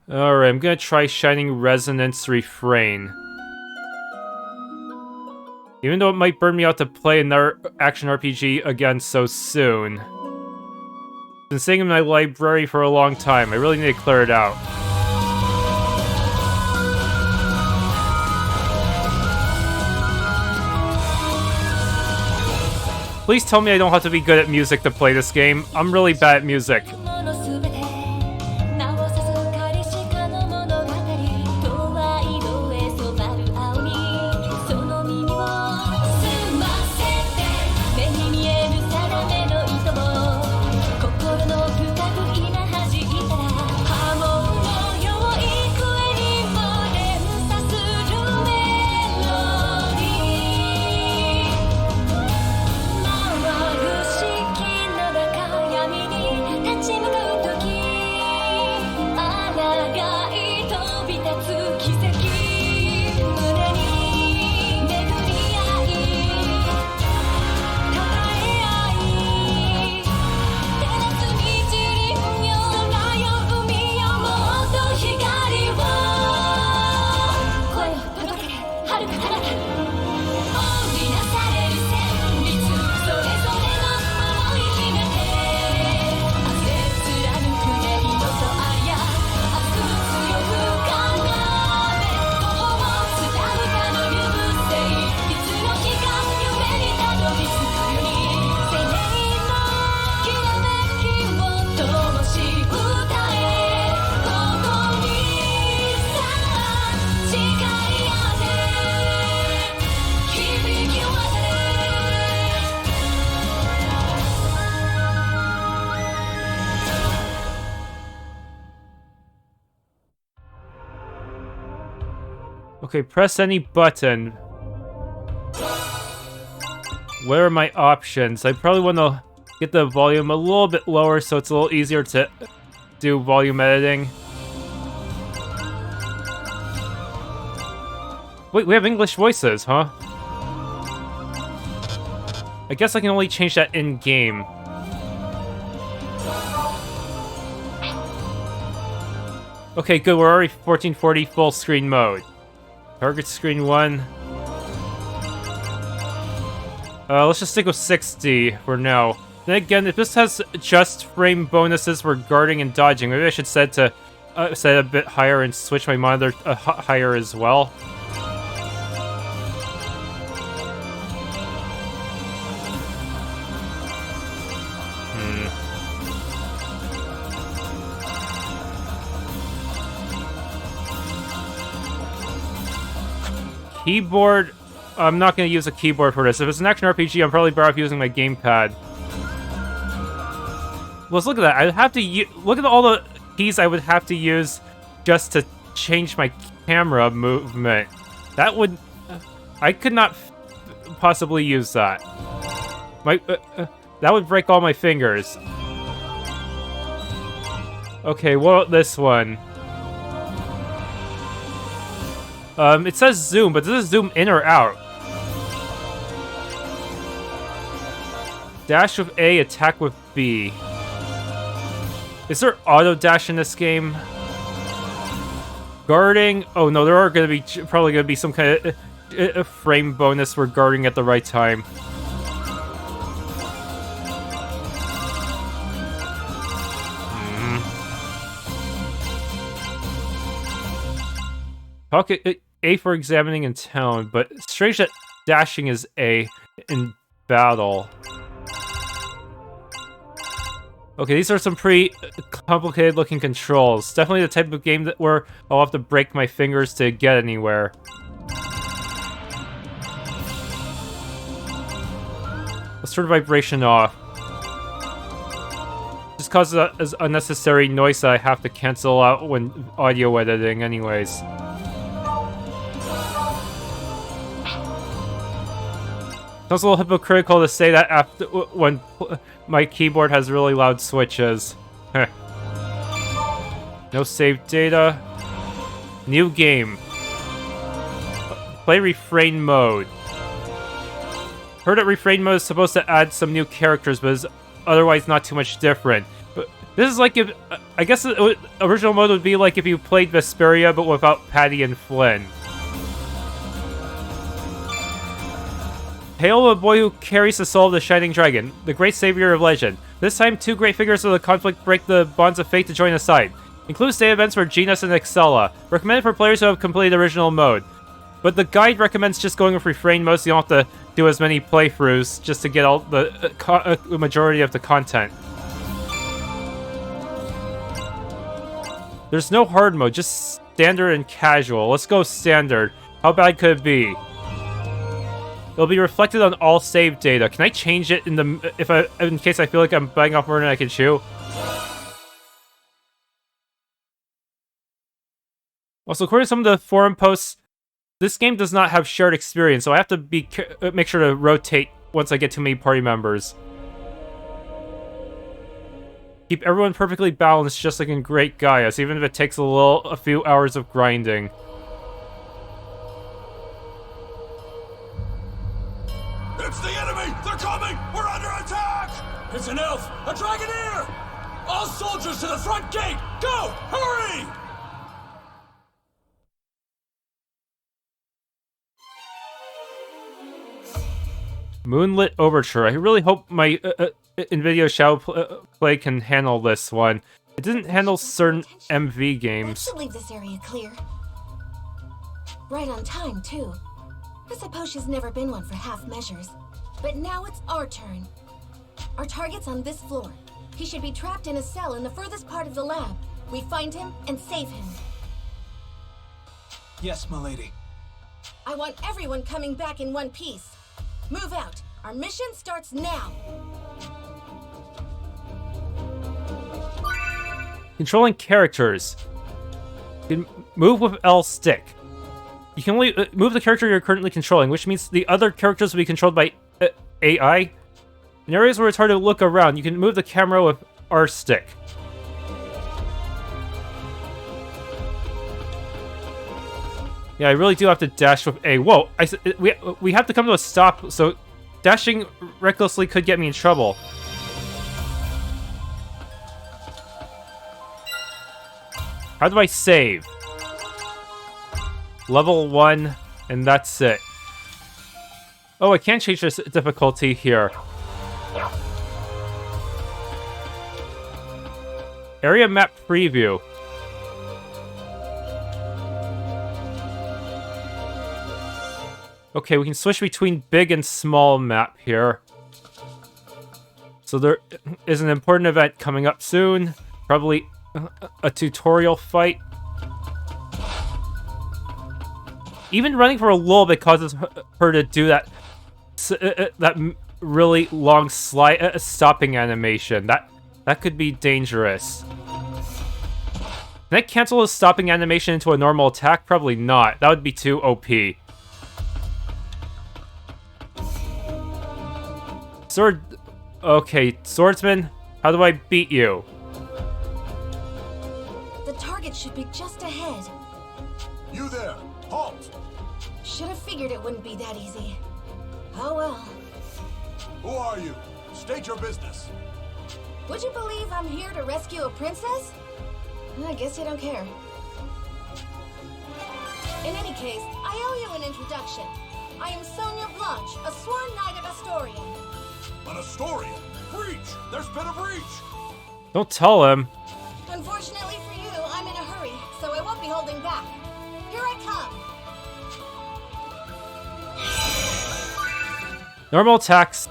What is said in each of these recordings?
Alright, I'm gonna try Shining Resonance Refrain. Even though it might burn me out to play another action RPG again so soon. Been sitting in my library for a long time. I really need to clear it out. Please tell me I don't have to be good at music to play this game. I'm really bad at music. Okay, press any button. What are my options? I probably want to get the volume a little bit lower so it's a little easier to do volume editing. Wait, we have English voices, huh? I guess I can only change that in-game. Okay, good, we're already 1440 full screen mode. Target screen 1. Let's just stick with 60 for now. Then again, if this has just frame bonuses for guarding and dodging, maybe I should set it a bit higher and switch my monitor higher as well. Keyboard, I'm not going to use a keyboard for this. If it's an action RPG, I'm probably better off using my gamepad. Let's look at that. I'd have to look at all the keys I would have to use just to change my camera movement. That would... I could not possibly use that. That would break all my fingers. Okay, what about this one? It says zoom, but does it zoom in or out? Dash with A, attack with B. Is there auto dash in this game? Guarding? Oh no, there are gonna be probably gonna be some kind of frame bonus for guarding at the right time. Pocket A for examining in town, but strange that dashing is A in battle. Okay, these are some pretty complicated looking controls. Definitely the type of game where I'll have to break my fingers to get anywhere. Let's turn vibration off. Just causes unnecessary noise that I have to cancel out when audio editing anyways. Sounds a little hypocritical to say that after when my keyboard has really loud switches. No save data. New game. Play Refrain mode. Heard that Refrain mode is supposed to add some new characters, but is otherwise not too much different. But This is like if... I guess the original mode would be like if you played Vesperia, but without Patty and Flynn. Hail the boy who carries the soul of the Shining Dragon, the great savior of legend. This time, two great figures of the conflict break the bonds of fate to join the side. Includes day events for Genus and Excella. Recommended for players who have completed the original mode. But the guide recommends just going with Refrain mode so you don't have to do as many playthroughs just to get all the majority of the content. There's no hard mode, just standard and casual. Let's go standard. How bad could it be? It'll be reflected on all save data. Can I change it in case I feel like I'm biting off more than I can chew? Also, according to some of the forum posts, this game does not have shared experience, so I have to make sure to rotate once I get too many party members. Keep everyone perfectly balanced, just like in Great Gaius, even if it takes a few hours of grinding. It's the enemy! They're coming! We're under attack! It's an elf! A dragoneer! All soldiers to the front gate! Go! Hurry! Moonlit Overture. I really hope my NVIDIA Shadow Play can handle this one. It didn't handle certain MV games. Let's leave this area clear. Right on time, too. I suppose she's never been one for half measures. But now it's our turn. Our target's on this floor. He should be trapped in a cell in the furthest part of the lab. We find him and save him. Yes, milady. I want everyone coming back in one piece. Move out. Our mission starts now. Controlling characters. You can move with L stick. You can only move the character you're currently controlling, which means the other characters will be controlled by AI. In areas where it's hard to look around, you can move the camera with R stick. Yeah, I really do have to dash with A. Whoa, we have to come to a stop, so dashing recklessly could get me in trouble. How do I save? Level 1, and that's it. Oh, I can't change this difficulty here. Area map preview. Okay, we can switch between big and small map here. So there is an important event coming up soon. Probably a tutorial fight. Even running for a little bit causes her to do that really long slide stopping animation. That could be dangerous. Can I cancel the stopping animation into a normal attack? Probably not. That would be too OP. Sword... Okay, swordsman, how do I beat you? The target should be just ahead. You there! Halt! Should have figured it wouldn't be that easy. Oh well. Who are you? State your business. Would you believe I'm here to rescue a princess? I guess you don't care. In any case, I owe you an introduction. I am Sonia Blanche, a sworn knight of Astoria. An Astoria? Breach! There's been a breach! Don't tell him. Unfortunately for you, I'm in a hurry, so I won't be holding back. Here I come. Normal attacks.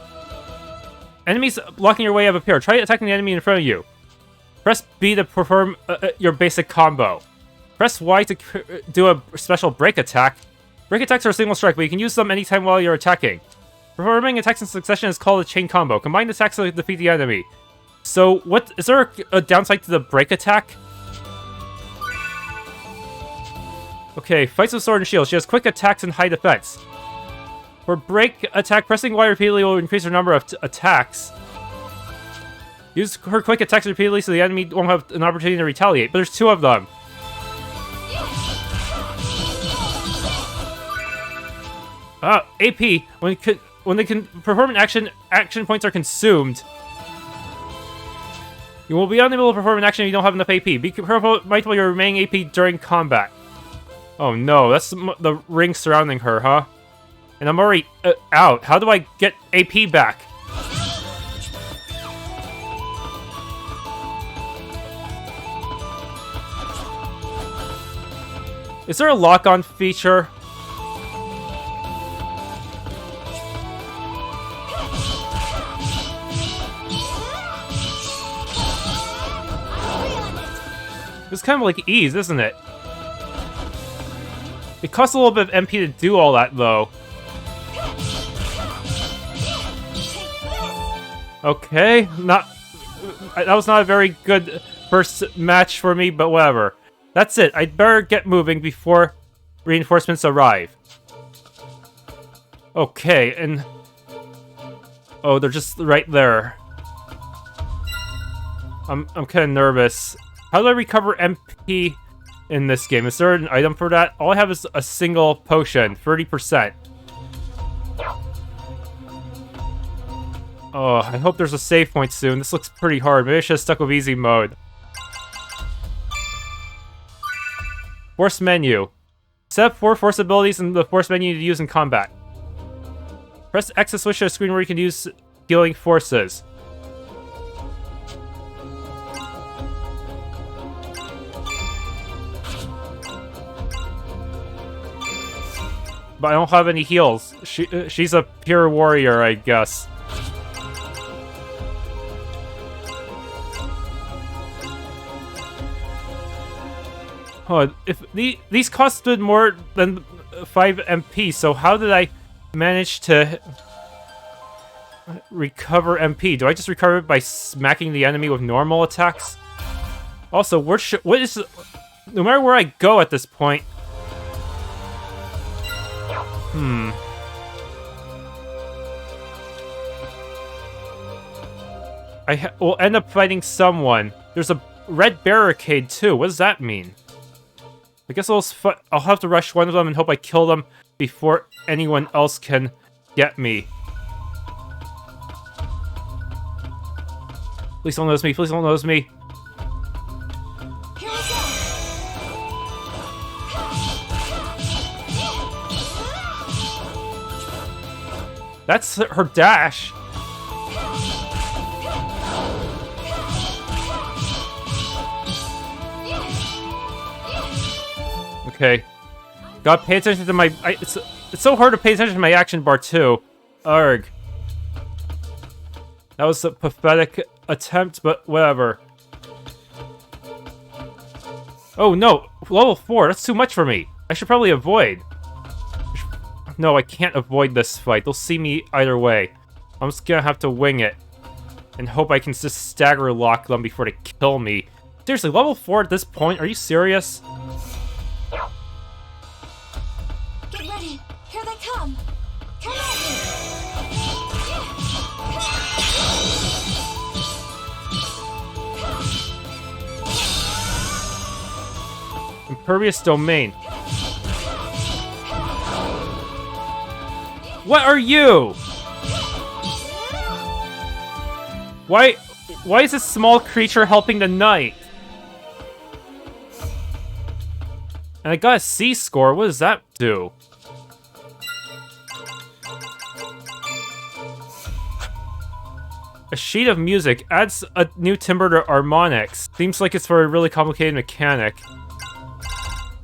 Enemies blocking your way have appeared. Try attacking the enemy in front of you. Press B to perform your basic combo. Press Y to do a special break attack. Break attacks are a single strike, but you can use them anytime while you're attacking. Performing attacks in succession is called a chain combo. Combine attacks to defeat the enemy. So, what is there a downside to the break attack? Okay, fights with sword and shield. She has quick attacks and high defense. For break attack, pressing Y repeatedly will increase her number of attacks. Use her quick attacks repeatedly so the enemy won't have an opportunity to retaliate. But there's two of them. AP, when they can perform an action points are consumed. You will be unable to perform an action if you don't have enough AP. Be careful, mindful of your remaining AP during combat. Oh no, that's the ring surrounding her, huh? And I'm already out. How do I get AP back? Is there a lock-on feature? It's kind of like ease, isn't it? It costs a little bit of MP to do all that, though. Okay, that was not a very good first match for me, but whatever. That's it. I'd better get moving before reinforcements arrive. Okay, and... Oh, they're just right there. I'm kind of nervous. How do I recover MP in this game? Is there an item for that? All I have is a single potion, 30%. Oh, I hope there's a save point soon. This looks pretty hard. Maybe I should have stuck with easy mode. Force menu. Set up 4 force abilities in the force menu to use in combat. Press X to switch to a screen where you can use healing forces. But I don't have any heals. She's a pure warrior, I guess. Oh, if these costed more than 5 MP, so how did I manage to recover MP? Do I just recover it by smacking the enemy with normal attacks? Also, what is... No matter where I go at this point... I will end up fighting someone. There's a red barricade, too. What does that mean? I guess I'll have to rush one of them and hope I kill them before anyone else can get me. Please don't notice me. Please don't notice me. Here we go. That's her dash. Okay. Gotta pay attention to my... It's so hard to pay attention to my action bar, too. Arg. That was a pathetic attempt, but whatever. Oh, no. Level 4. That's too much for me. I should probably avoid. No, I can't avoid this fight. They'll see me either way. I'm just gonna have to wing it. And hope I can just stagger lock them before they kill me. Seriously, level 4 at this point? Are you serious? Get ready. Here they come. Come at me. Impervious domain. What are you? Why is this small creature helping the knight? And I got a C score. What does that do? A sheet of music adds a new timbre to harmonics. Seems like it's for a really complicated mechanic.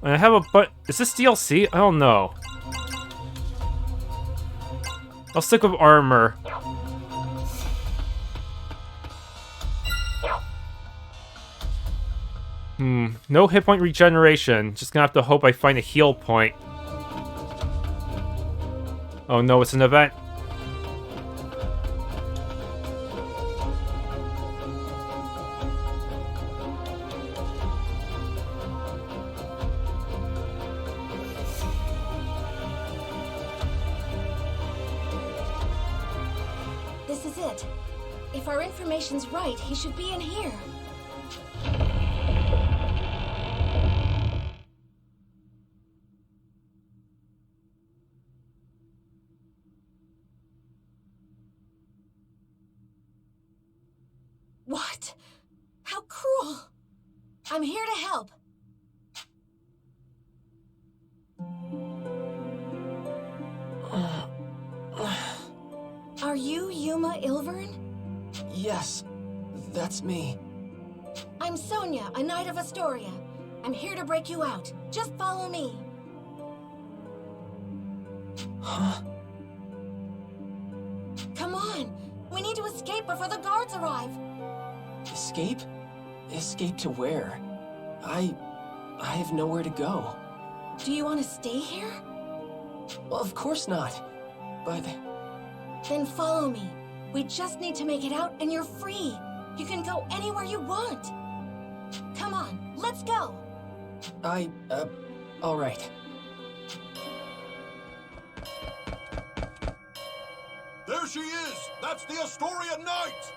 And I have a is this DLC? I don't know. I'll stick with armor. No hit point regeneration. Just gonna have to hope I find a heal point. Oh no, it's an event. This is it. If our information's right, he should be in here. What? I'm here to help. Are you Yuma Ilvern? Yes, that's me. I'm Sonia, a knight of Astoria. I'm here to break you out. Just follow me. Huh? Come on. We need to escape before the guards arrive. Escape? Escape to where? I have nowhere to go. Do you want to stay here? Well, of course not. But... Then follow me. We just need to make it out and you're free. You can go anywhere you want. Come on, let's go. all right. There she is! That's the Astoria Knight!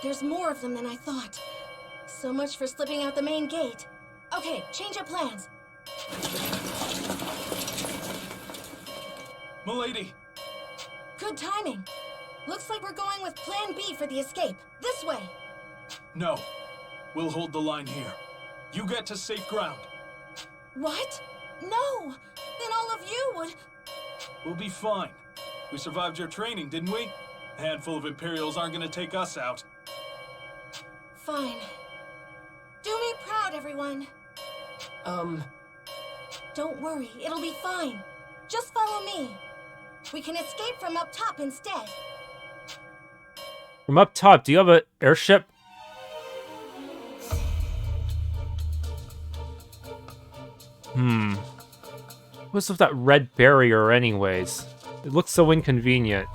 There's more of them than I thought. So much for slipping out the main gate. Okay, change of plans. Milady! Good timing. Looks like we're going with Plan B for the escape. This way. No. We'll hold the line here. You get to safe ground. What? No! Then all of you would... We'll be fine. We survived your training, didn't we? A handful of Imperials aren't gonna take us out. Fine. Do me proud, everyone. Don't worry, it'll be fine. Just follow me. We can escape from up top instead. From up top, do you have an airship? What's with that red barrier anyways? It looks so inconvenient.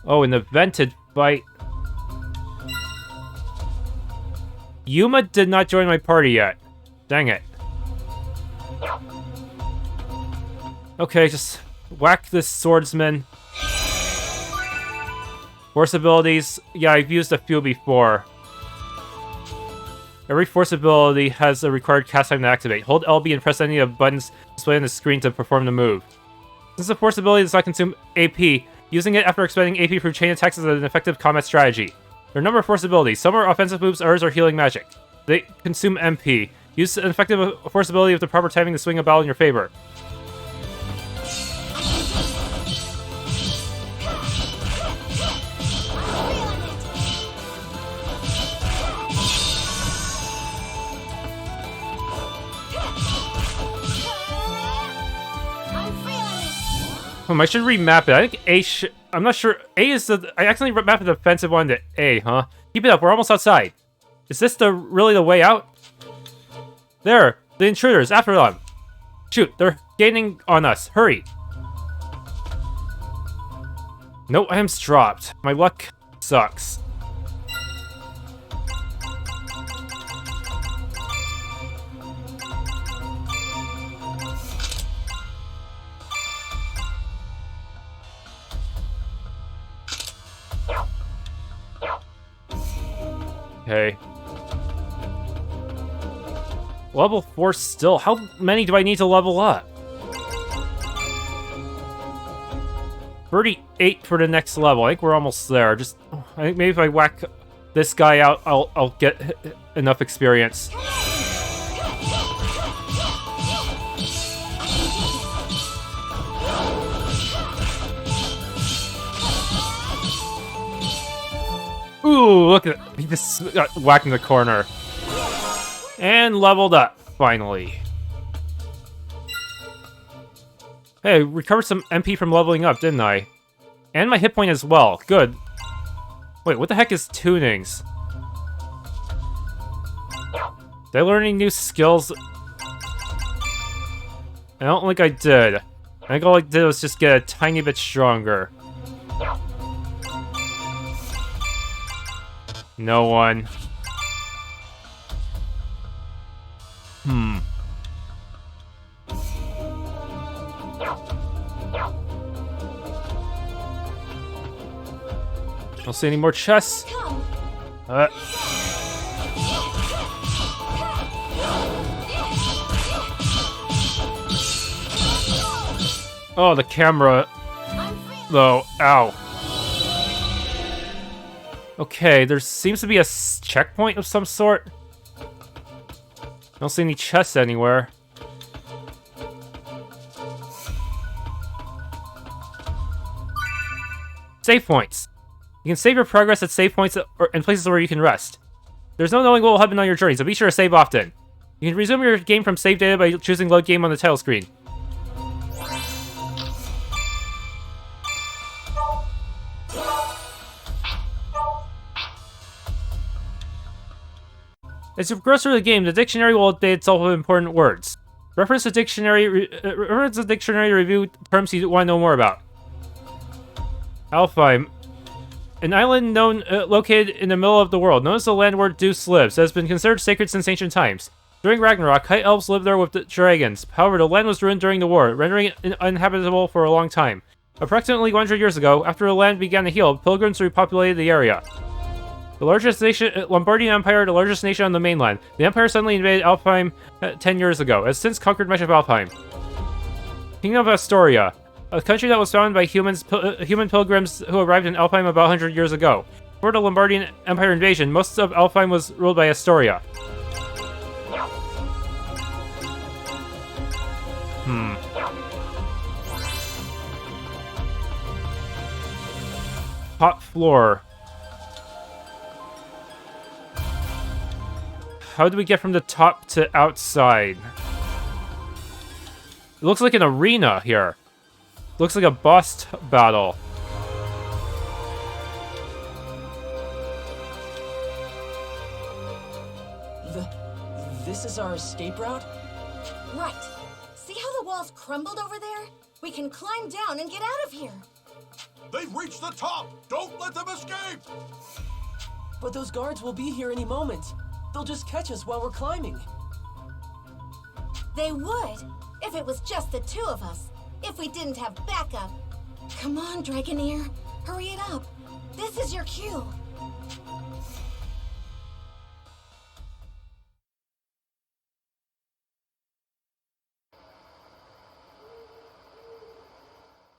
Oh, an evented fight. Yuma did not join my party yet. Dang it. Okay, just whack this swordsman. Force abilities. Yeah, I've used a few before. Every force ability has a required cast time to activate. Hold LB and press any of the buttons displayed on the screen to perform the move. Since the force ability does not consume AP, using it after expending AP through chain attacks is an effective combat strategy. There are a number of force abilities. Some are offensive moves, others are healing magic. They consume MP. Use an effective force ability with the proper timing to swing a battle in your favor. I should remap it. I think A I'm not sure. A is the... I accidentally mapped the defensive one to A, huh? Keep it up. We're almost outside. Is this really the way out? There. The intruders. After them. Shoot. They're gaining on us. Hurry. No items dropped. My luck sucks. Okay. Level 4 still. How many do I need to level up? 38 for the next level. I think we're almost there. Just, I think maybe if I whack this guy out, I'll get enough experience. Ooh, look at it. He just got whacked in the corner. And leveled up, finally. Hey, I recovered some MP from leveling up, didn't I? And my hit point as well. Good. Wait, what the heck is tunings? Did I learn any new skills? I don't think I did. I think all I did was just get a tiny bit stronger. No one. Don't see any more chests. Oh, the camera. Though, ow. Okay, there seems to be a checkpoint of some sort. I don't see any chests anywhere. Save points. You can save your progress at save points and places where you can rest. There's no knowing what will happen on your journey, so be sure to save often. You can resume your game from save data by choosing load game on the title screen. As you progress through the game, the dictionary will update itself with important words. Reference the dictionary to review terms you want to know more about. Alfheim. An island located in the middle of the world, known as the land where Zeus lives, has been considered sacred since ancient times. During Ragnarok, high elves lived there with the dragons. However, the land was ruined during the war, rendering it uninhabitable for a long time. Approximately 100 years ago, after the land began to heal, pilgrims repopulated the area. The largest nation, Lombardian Empire, the largest nation on the mainland. The empire suddenly invaded Alfheim 10 years ago, has since conquered much of Alfheim. Kingdom of Astoria, a country that was founded by human pilgrims who arrived in Alfheim about 100 years ago. Before the Lombardian Empire invasion, most of Alfheim was ruled by Astoria. Top floor. How do we get from the top to outside? It looks like an arena here. Looks like a boss battle. This is our escape route? Right. See how the walls crumbled over there? We can climb down and get out of here. They've reached the top! Don't let them escape! But those guards will be here any moment. They'll just catch us while we're climbing. They would, if it was just the two of us. If we didn't have backup. Come on, Dragoneer. Hurry it up. This is your cue.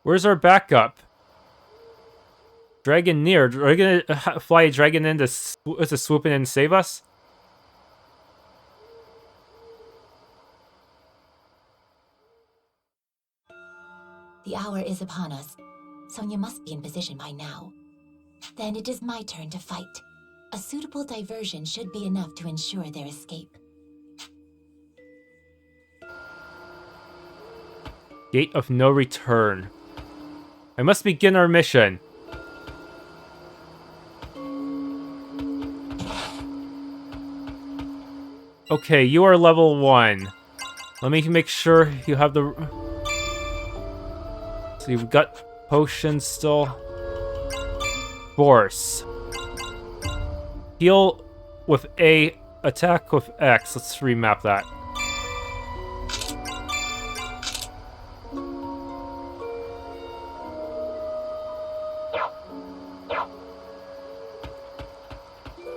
Where's our backup? Dragoneer. Are we gonna fly a dragon in to swoop in and save us? The hour is upon us. Sonia must be in position by now. Then it is my turn to fight. A suitable diversion should be enough to ensure their escape. Gate of no return. I must begin our mission. Okay, you are level 1. Let me make sure you have the... So you've got potions still. Force. Heal with A, attack with X. Let's remap that.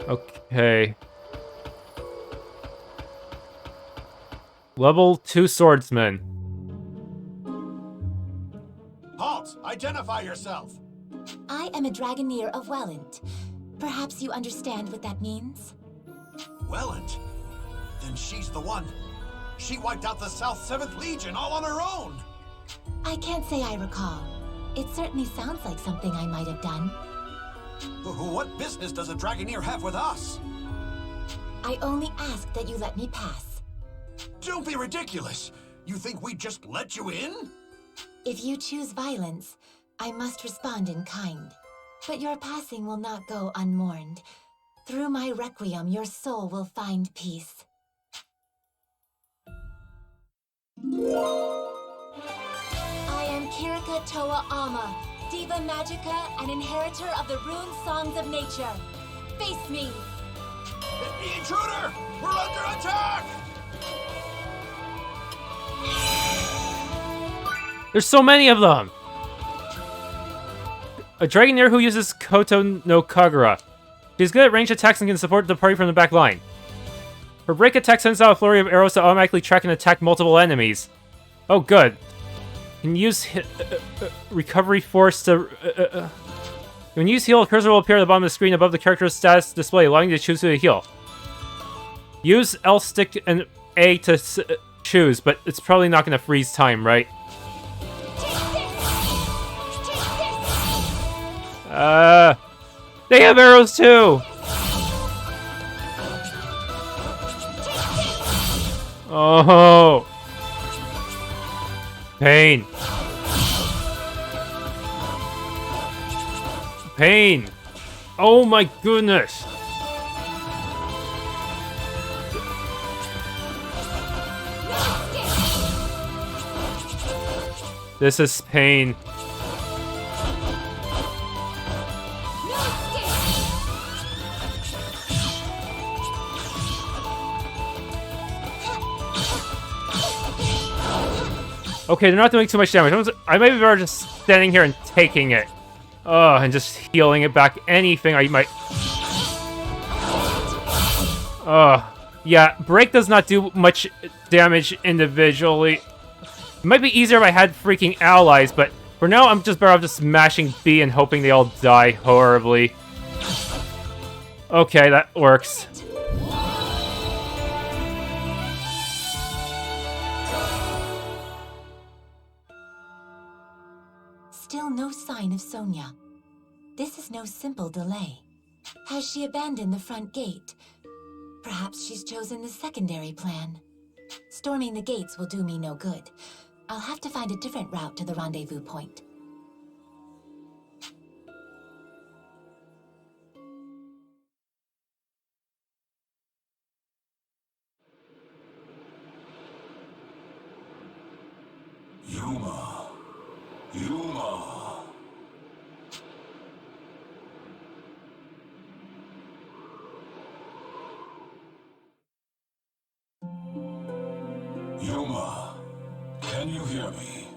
Okay. Level 2 swordsman. Halt! Identify yourself! I am a Dragoneer of Welland. Perhaps you understand what that means? Welland? Then she's the one. She wiped out the South 7th Legion all on her own! I can't say I recall. It certainly sounds like something I might have done. What business does a Dragoneer have with us? I only ask that you let me pass. Don't be ridiculous! You think we'd just let you in? If you choose violence, I must respond in kind. But your passing will not go unmourned. Through my requiem, your soul will find peace. I am Kirika Toa Ama, Diva Magica and inheritor of the rune songs of nature. Face me! Intruder! We're under attack! There's so many of them! A Dragoneer who uses Koto no Kagura. She's good at ranged attacks and can support the party from the back line. Her break attack sends out a flurry of arrows to automatically track and attack multiple enemies. Oh, good. Can use recovery force to When you use heal, a cursor will appear at the bottom of the screen above the character's status display, allowing you to choose who to heal. Use L stick and A to choose, but it's probably not going to freeze time, right? They have arrows too! Oh! Pain! Pain! Oh my goodness! This is pain. Okay, they're not doing too much damage. I might be better just standing here and taking it. And just healing it back. Anything I might... yeah, break does not do much damage individually. It might be easier if I had freaking allies, but for now I'm just better off just smashing B and hoping they all die horribly. Okay, that works. Still no sign of Sonia. This is no simple delay. Has she abandoned the front gate? Perhaps she's chosen the secondary plan. Storming the gates will do me no good. I'll have to find a different route to the rendezvous point. Yuma. Yuma. Yuma, can you hear me?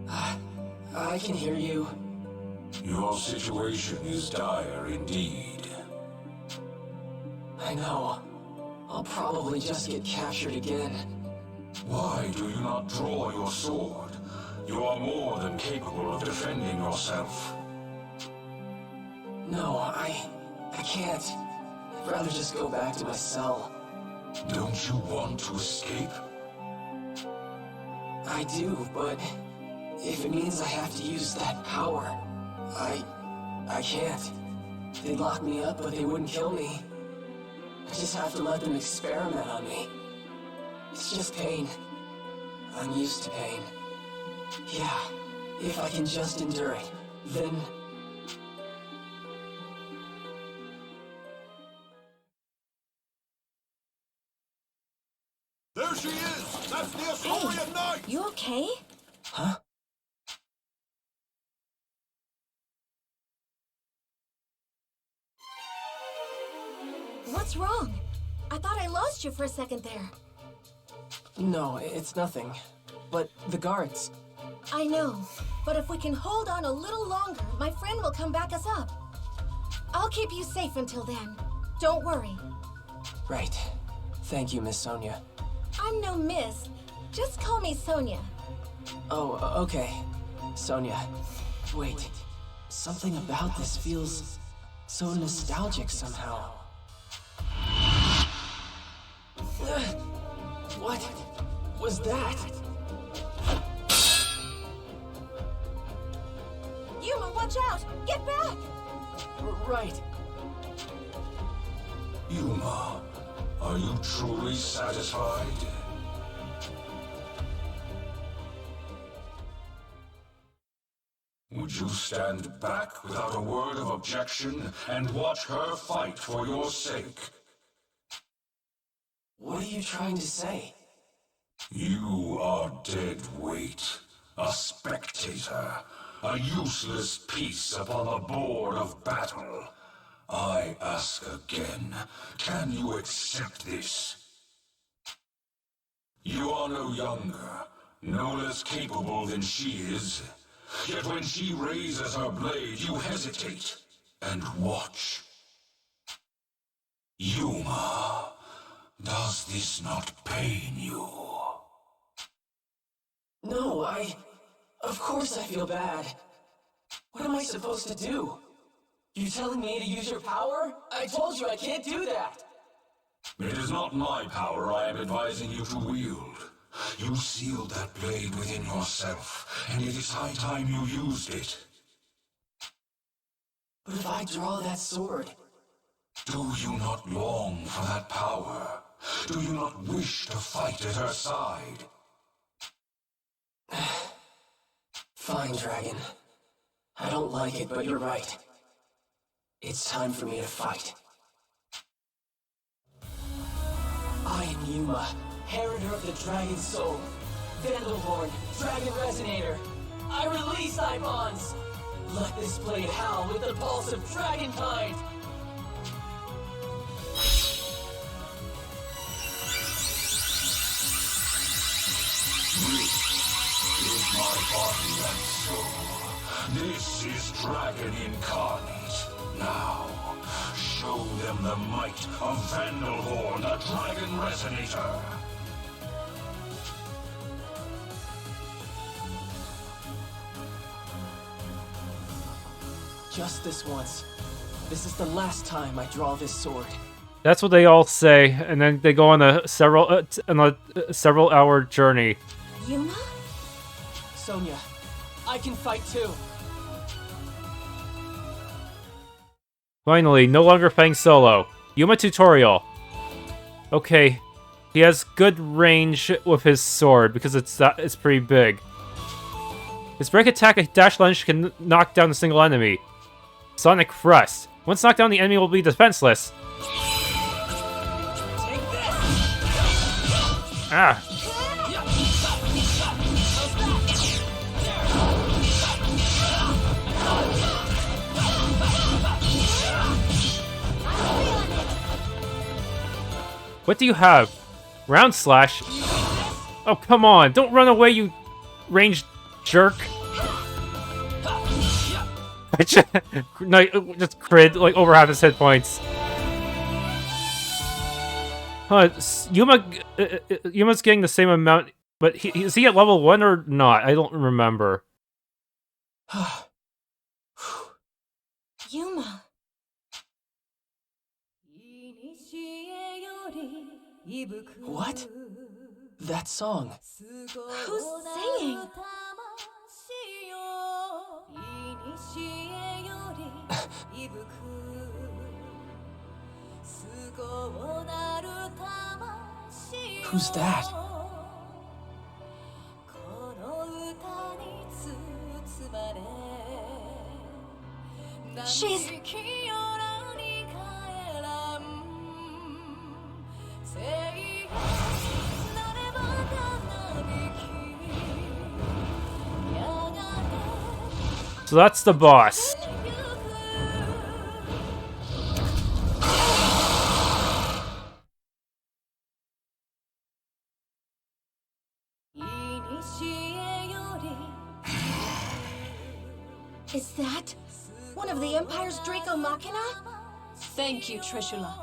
I can hear you. Your situation is dire indeed. I know. I'll probably just get captured again. Why do you not draw your sword? You are more than capable of defending yourself. No, I can't. I'd rather just go back to my cell. Don't you want to escape? I do, but if it means I have to use that power, I can't. They'd lock me up, but they wouldn't kill me. I just have to let them experiment on me. It's just pain. I'm used to pain. Yeah, if I can just endure it, then... There she is! That's the Astoria Knight! You okay? Huh? What's wrong? I thought I lost you for a second there. No, it's nothing. But the guards... I know, but if we can hold on a little longer, my friend will come back us up. I'll keep you safe until then. Don't worry. Right. Thank you, Miss Sonia. I'm no miss. Just call me Sonia. Oh, okay. Sonia. Wait. Something about this feels so nostalgic somehow. What was that? Yuma, watch out! Get back! Right. Yuma, are you truly satisfied? Would you stand back without a word of objection and watch her fight for your sake? What are you trying to say? You are dead weight, a spectator, a useless piece upon the board of battle. I ask again, can you accept this? You are no younger, no less capable than she is. Yet when she raises her blade, you hesitate and watch. Yuma, does this not pain you? No, of course I feel bad. What am I supposed to do? You telling me to use your power? I told you I can't do that! It is not my power I am advising you to wield. You sealed that blade within yourself, and it is high time you used it. But if I draw that sword... Do you not long for that power? Do you not wish to fight at her side? Fine, Dragon. I don't like it, but you're right. It's time for me to fight. I am Yuma, Heriter of the Dragon Soul. Vandalhorn, Dragon Resonator. I release thy bonds! Let this blade howl with the pulse of dragonkind! This is my body and soul. This is Dragon Incarnate. Now, show them the might of Vandalhorn, the Dragon Resonator. Just this once. This is the last time I draw this sword. That's what they all say, and then they go on a several hour journey. Yuma? Sonya, I can fight too. Finally, no longer fighting solo. Yuma tutorial. Okay, he has good range with his sword because it's pretty big. His break attack and dash lunge can knock down a single enemy. Sonic Thrust. Once knocked down, the enemy will be defenseless. Take this! Ah. What do you have? Round Slash? Oh, come on. Don't run away, you ranged jerk. No, just crit, like, over half his hit points. Huh, Yuma's getting the same amount, but is he at level 1 or not? I don't remember. Yuma. What? That song. Who's singing? Who's that? She's... So that's the boss. Is that one of the Empire's Draco Machina? Thank you, Trishula.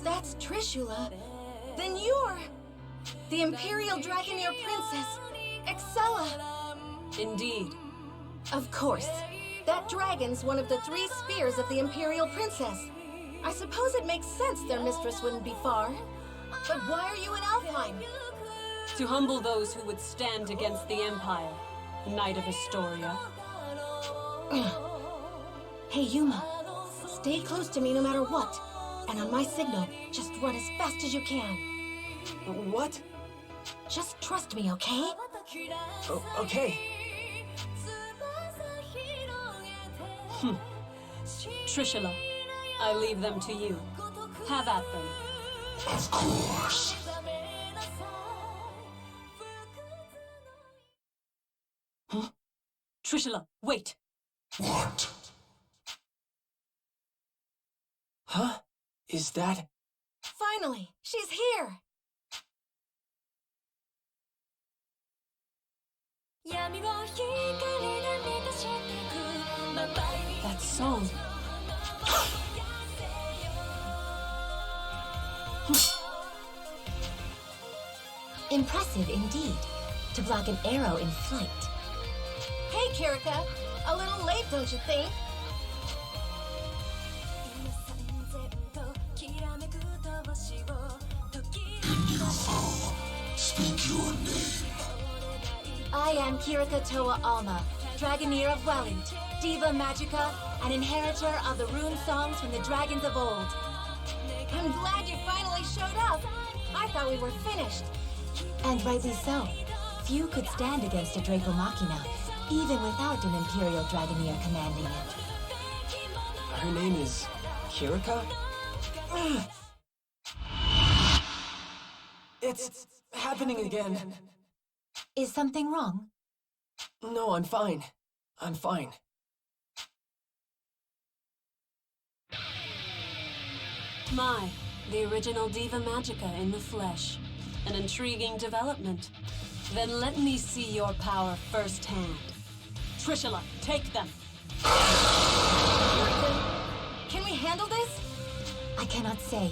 That's Trishula. Then you're the Imperial Dragonair Princess, Excella. Indeed. Of course. That dragon's one of the 3 spears of the Imperial Princess. I suppose it makes sense their mistress wouldn't be far. But why are you in Alfheim? To humble those who would stand against the Empire, Knight of Astoria. Hey, Yuma. Stay close to me no matter what. And on my signal, just run as fast as you can. What? Just trust me, okay? Okay. Trishula, I leave them to you. Have at them. Of course. Huh? Trishula, wait! What? Huh? Is that... Finally, she's here! That song. Impressive indeed. to block an arrow in flight. Hey, Kirika. A little late, don't you think? Speak your name. I am Kirika Toa Alma, Dragoneer of Welland, Diva Magica, and inheritor of the rune songs from the dragons of old. I'm glad you finally showed up. I thought we were finished. And rightly so. Few could stand against a Draco Machina, even without an Imperial Dragoneer commanding it. Her name is Kirika? It's happening again. Is something wrong? No, I'm fine. I'm fine. My, the original Diva Magica in the flesh. An intriguing development. Then let me see your power firsthand. Trishula, take them! Can we handle this? I cannot say,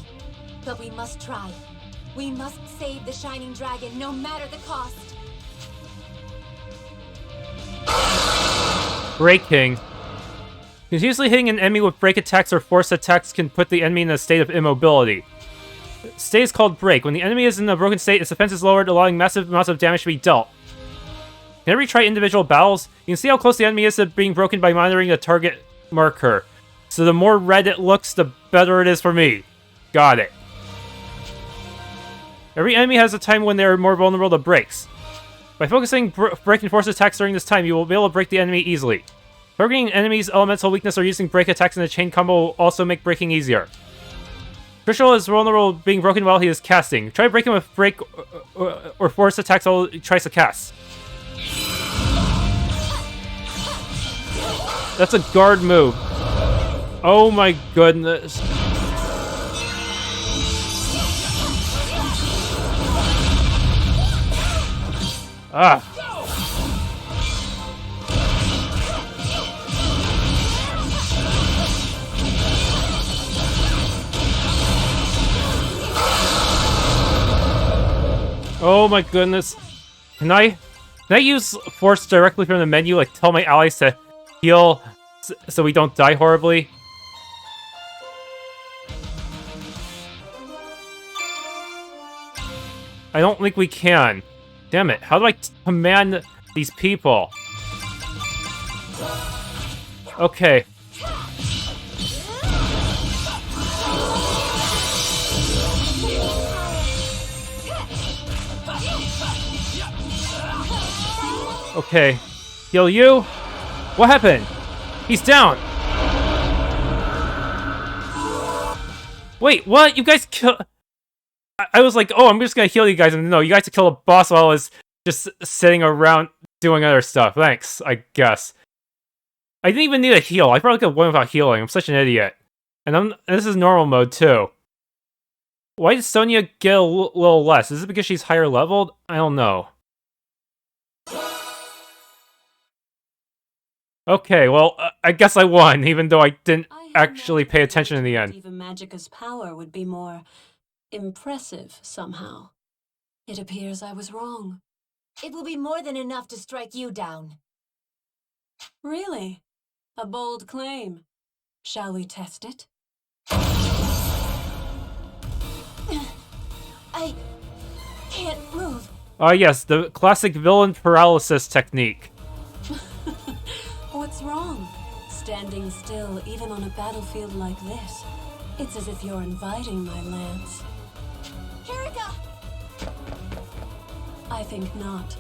but we must try. We must save the Shining Dragon, no matter the cost. Breaking. Continuously hitting an enemy with break attacks or force attacks can put the enemy in a state of immobility. State is called break. When the enemy is in a broken state, its defense is lowered, allowing massive amounts of damage to be dealt. Can I retry individual battles? You can see how close the enemy is to being broken by monitoring the target marker. So the more red it looks, the better it is for me. Got it. Every enemy has a time when they are more vulnerable to breaks. By focusing break and force attacks during this time, you will be able to break the enemy easily. Targeting enemies' elemental weakness or using break attacks in a chain combo will also make breaking easier. Trishula is vulnerable to being broken while he is casting. Try breaking with break or force attacks while he tries to cast. That's a guard move. Oh my goodness. Ah. Oh my goodness. Can I use force directly from the menu, like tell my allies to heal so we don't die horribly? I don't think we can. Damn it, how do I command these people? Okay. Okay. Heal you? What happened? He's down! Wait, what? You guys kill... I was like, oh, I'm just gonna heal you guys, and no, you guys kill a boss while I was just sitting around doing other stuff. Thanks, I guess. I didn't even need a heal. I probably could have won without healing. I'm such an idiot. And this is normal mode, too. Why did Sonya get a little less? Is it because she's higher leveled? I don't know. Okay, well, I guess I won, even though I didn't actually pay attention in the end. Diva Magica's power would be more impressive somehow. It appears I was wrong. It will be more than enough to strike you down. Really? A bold claim. Shall we test it? I can't move. Ah, yes, the classic villain paralysis technique. What's wrong? Standing still, even on a battlefield like this. It's as if you're inviting my lance. Kirika! I think not.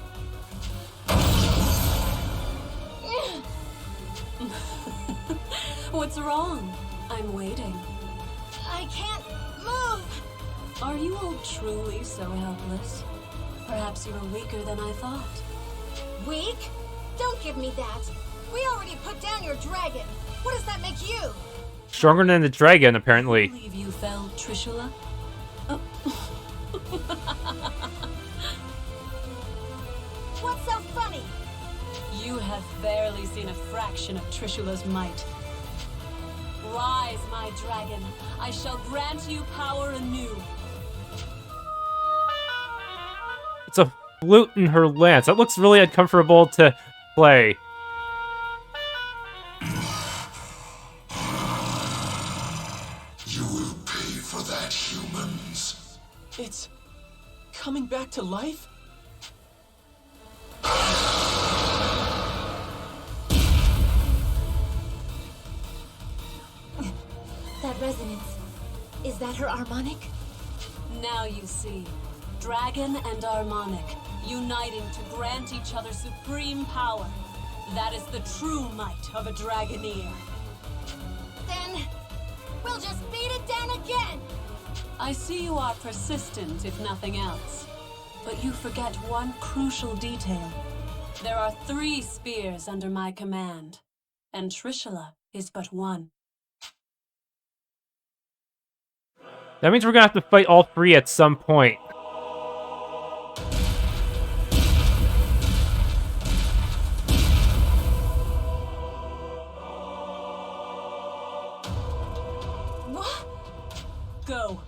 What's wrong? I'm waiting. I can't move! Are you all truly so helpless? Perhaps you're weaker than I thought. Weak? Don't give me that. We already put down your dragon. What does that make you? Stronger than the dragon, apparently. I believe you fell, Trishula. What's so funny? You have barely seen a fraction of Trishula's might. Rise, my dragon. I shall grant you power anew. flute in her lance. That looks really uncomfortable to play. You will pay for that, humans. It's coming back to life? That resonance. Is that her harmonic? Now you see. Dragon and harmonic, uniting to grant each other supreme power. That is the true might of a Dragoneer. Then we'll just beat it down again! I see you are persistent, if nothing else. But you forget one crucial detail. There are 3 spears under my command, and Trishula is but one. That means we're gonna have to fight all 3 at some point. What? Go.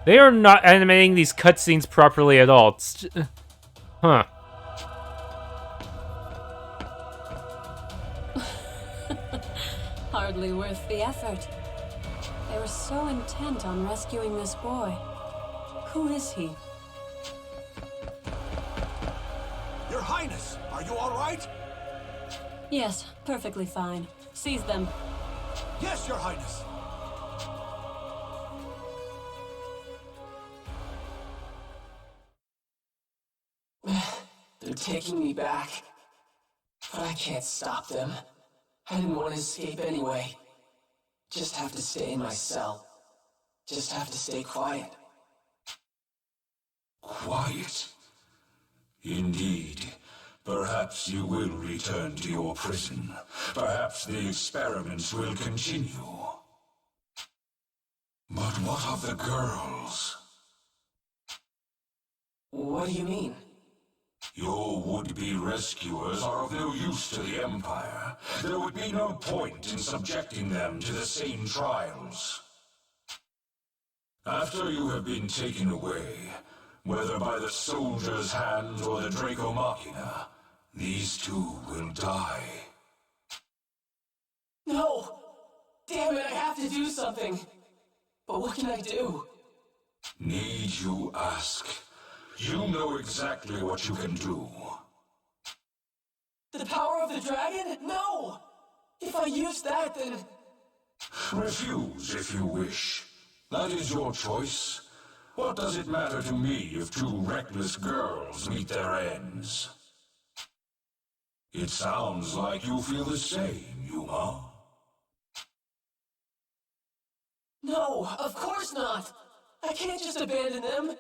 They are not animating these cutscenes properly at all. Huh. Hardly worth the effort. They were so intent on rescuing this boy. Who is he? Your Highness, are you all right? Yes, perfectly fine. Seize them. Yes, Your Highness. They're taking me back. But I can't stop them. I didn't want to escape anyway. Just have to stay in my cell. Just have to stay quiet. Quiet? Indeed. Perhaps you will return to your prison. Perhaps the experiments will continue. But what of the girls? What do you mean? Your would-be rescuers are of no use to the Empire. There would be no point in subjecting them to the same trials. After you have been taken away, whether by the soldier's hand or the Draco Machina, these 2 will die. No! Damn it, I have to do something! But what can I do? Need you ask? You know exactly what you can do. The power of the dragon? No! If I use that, then... Refuse if you wish. That is your choice. What does it matter to me if 2 reckless girls meet their ends? It sounds like you feel the same, Yuma. No, of course not! I can't just abandon them!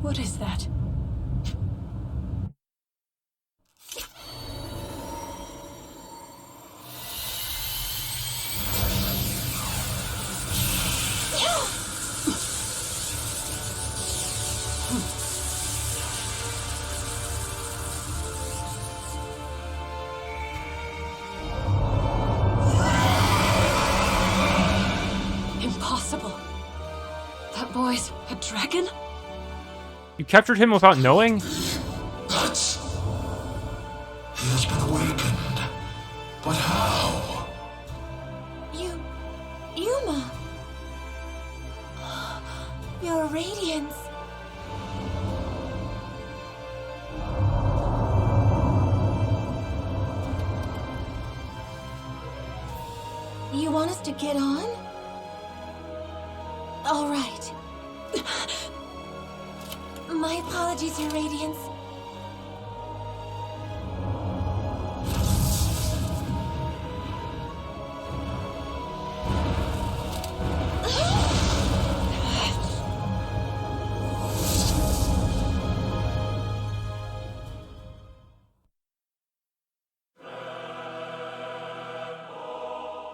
What is that? Impossible. That boy's a dragon? You captured him without knowing? That's... He has been awakened. But how? Yuma! Your radiance. You want us to get on? All right. My apologies, Your Radiance.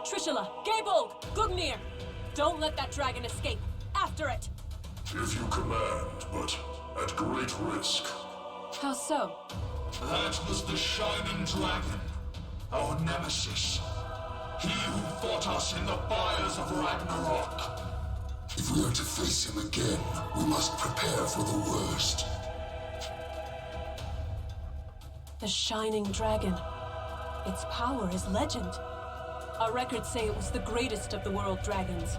Trishula, Gable, Gugnir! Don't let that dragon escape. After it! If you command, but at great risk. How so? That was the Shining Dragon, our nemesis. He who fought us in the fires of Ragnarok. If we are to face him again, we must prepare for the worst. The Shining Dragon. Its power is legend. Our records say it was the greatest of the world dragons.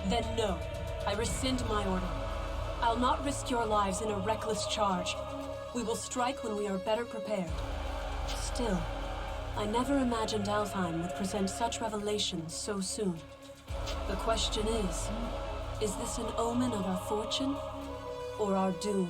Then no, I rescind my order. I'll not risk your lives in a reckless charge. We will strike when we are better prepared. Still, I never imagined Alfheim would present such revelations so soon. The question is this an omen of our fortune or our doom?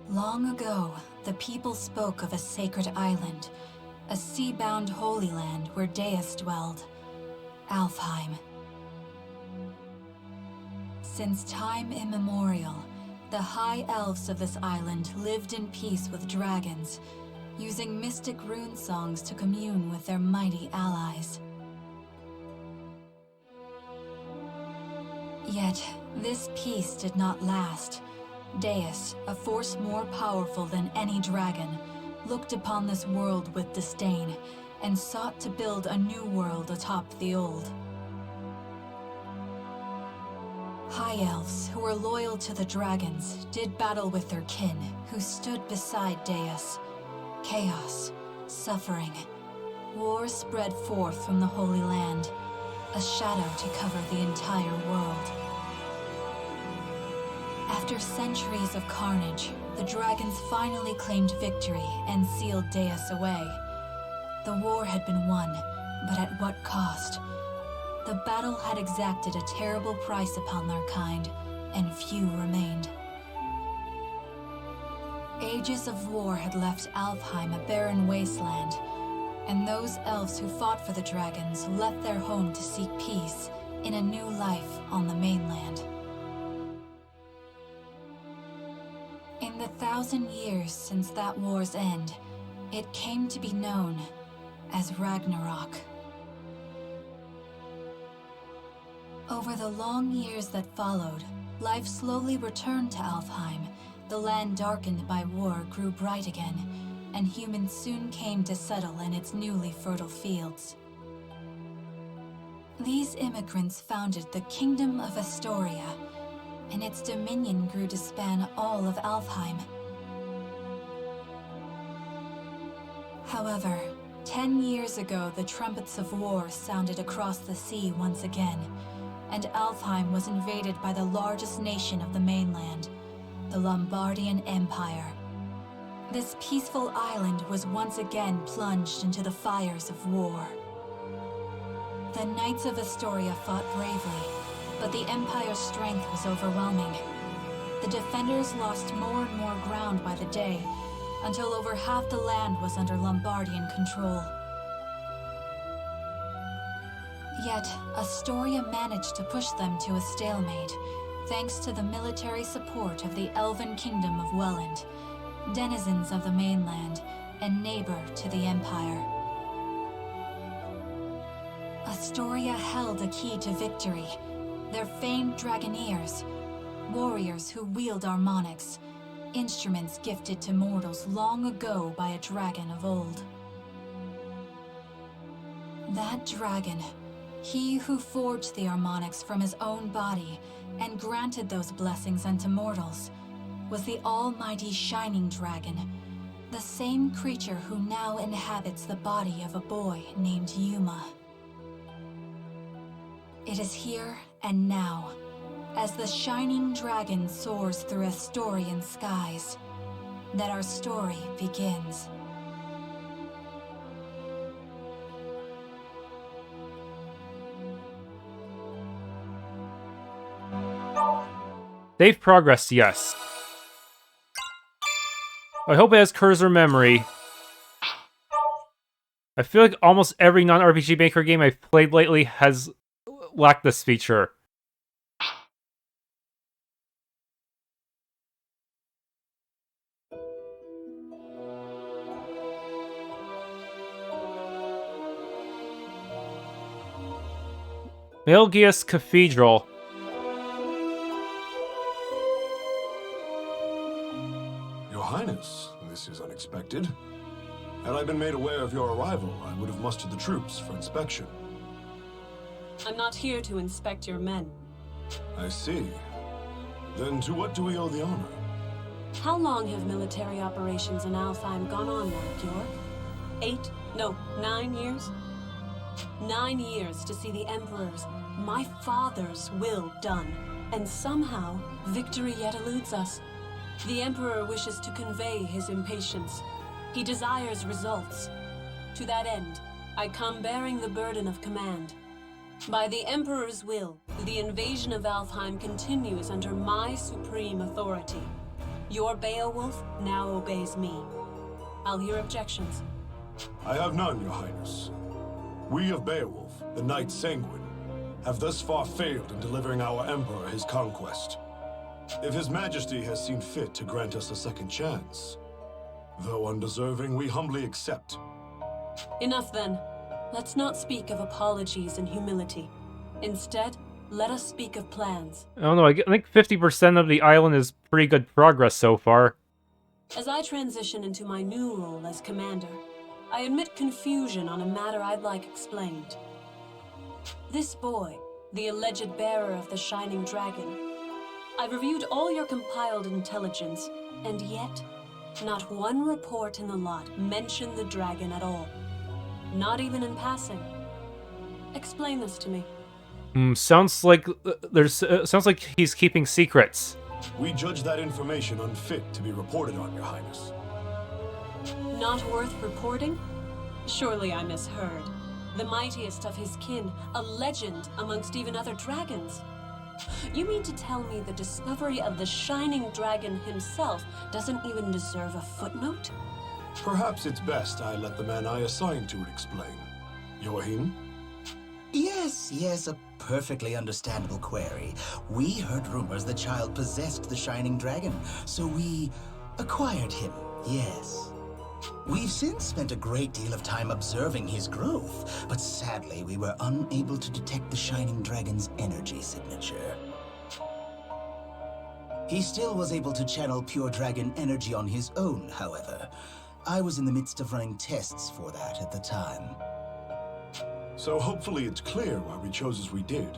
Long ago, the people spoke of a sacred island, a sea-bound holy land where Deus dwelled, Alfheim. Since time immemorial, the high elves of this island lived in peace with dragons, using mystic rune songs to commune with their mighty allies. Yet, this peace did not last. Deus, a force more powerful than any dragon, looked upon this world with disdain and sought to build a new world atop the old. High elves, who were loyal to the dragons, did battle with their kin, who stood beside Deus. Chaos, suffering, war spread forth from the Holy Land, a shadow to cover the entire world. After centuries of carnage, the dragons finally claimed victory and sealed Deus away. The war had been won, but at what cost? The battle had exacted a terrible price upon their kind, and few remained. Ages of war had left Alfheim a barren wasteland, and those elves who fought for the dragons left their home to seek peace in a new life on the mainland. In the 1,000 years since that war's end, it came to be known as Ragnarok. Over the long years that followed, life slowly returned to Alfheim. The land darkened by war grew bright again, and humans soon came to settle in its newly fertile fields. These immigrants founded the Kingdom of Astoria, and its dominion grew to span all of Alfheim. However, 10 years ago, the trumpets of war sounded across the sea once again, and Alfheim was invaded by the largest nation of the mainland, the Lombardian Empire. This peaceful island was once again plunged into the fires of war. The Knights of Astoria fought bravely, but the Empire's strength was overwhelming. The defenders lost more and more ground by the day, until over half the land was under Lombardian control. Yet, Astoria managed to push them to a stalemate, thanks to the military support of the Elven Kingdom of Welland, denizens of the mainland, and neighbor to the Empire. Astoria held a key to victory, their famed Dragoneers, warriors who wield harmonics, instruments gifted to mortals long ago by a dragon of old. That dragon, he who forged the harmonics from his own body and granted those blessings unto mortals, was the almighty Shining Dragon, the same creature who now inhabits the body of a boy named Yuma. It is here and now, as the Shining Dragon soars through Astorian skies, that our story begins. Save progress, yes. I hope it has cursor memory. I feel like almost every non-RPG Maker game I've played lately has lacked this feature. Maelgius Cathedral. Your Highness, this is unexpected. Had I been made aware of your arrival, I would have mustered the troops for inspection. I'm not here to inspect your men. I see. Then to what do we owe the honor? How long have military operations in Alfheim gone on now, Georg? 8? No, 9 years? 9 years to see the Emperor's, my father's, will done. And somehow, victory yet eludes us. The Emperor wishes to convey his impatience. He desires results. To that end, I come bearing the burden of command. By the Emperor's will, the invasion of Alfheim continues under my supreme authority. Your Beowulf now obeys me. I'll hear objections. I have none, Your Highness. We of Beowulf, the Knight Sanguine, have thus far failed in delivering our Emperor his conquest. If His Majesty has seen fit to grant us a second chance, though undeserving, we humbly accept. Enough then. Let's not speak of apologies and humility. Instead, let us speak of plans. I don't know, I think 50% of the island is pretty good progress so far. As I transition into my new role as commander, I admit confusion on a matter I'd like explained. This boy, the alleged bearer of the Shining Dragon, I've reviewed all your compiled intelligence, and yet, not one report in the lot mentioned the dragon at all. Not even in passing. Explain this to me. Sounds like sounds like he's keeping secrets. We judge that information unfit to be reported on, Your Highness. Not worth reporting? Surely I misheard. The mightiest of his kin, a legend amongst even other dragons. You mean to tell me the discovery of the Shining Dragon himself doesn't even deserve a footnote? Perhaps it's best I let the man I assigned to it explain. Joachim? Yes, a perfectly understandable query. We heard rumors the child possessed the Shining Dragon, so we acquired him, yes. We've since spent a great deal of time observing his growth, but sadly we were unable to detect the Shining Dragon's energy signature. He still was able to channel pure dragon energy on his own, however. I was in the midst of running tests for that at the time. So hopefully it's clear why we chose as we did.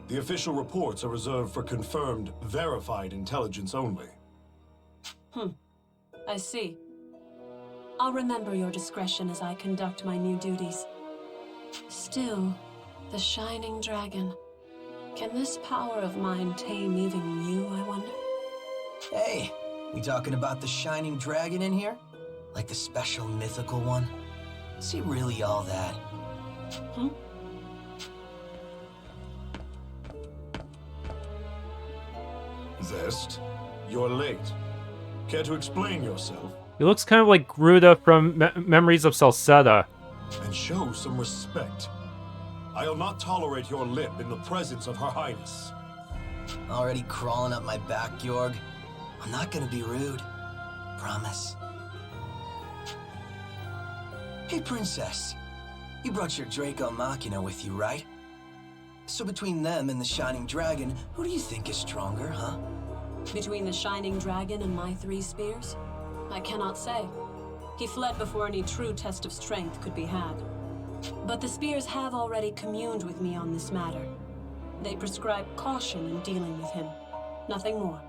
The official reports are reserved for confirmed, verified intelligence only. I see. I'll remember your discretion as I conduct my new duties. Still, the Shining Dragon. Can this power of mine tame even you, I wonder? Hey, we talking about the Shining Dragon in here? Like the special mythical one? Is he really all that? Zest, you're late. Care to explain yourself? He looks kind of like Gruda from Memories of Salsetta. And show some respect. I'll not tolerate your lip in the presence of Her Highness. Already crawling up my back, Georg? I'm not gonna be rude. Promise. Hey, Princess. You brought your Draco Machina with you, right? So between them and the Shining Dragon, who do you think is stronger, huh? Between the Shining Dragon and my 3 spears? I cannot say. He fled before any true test of strength could be had. But the spears have already communed with me on this matter. They prescribe caution in dealing with him. Nothing more.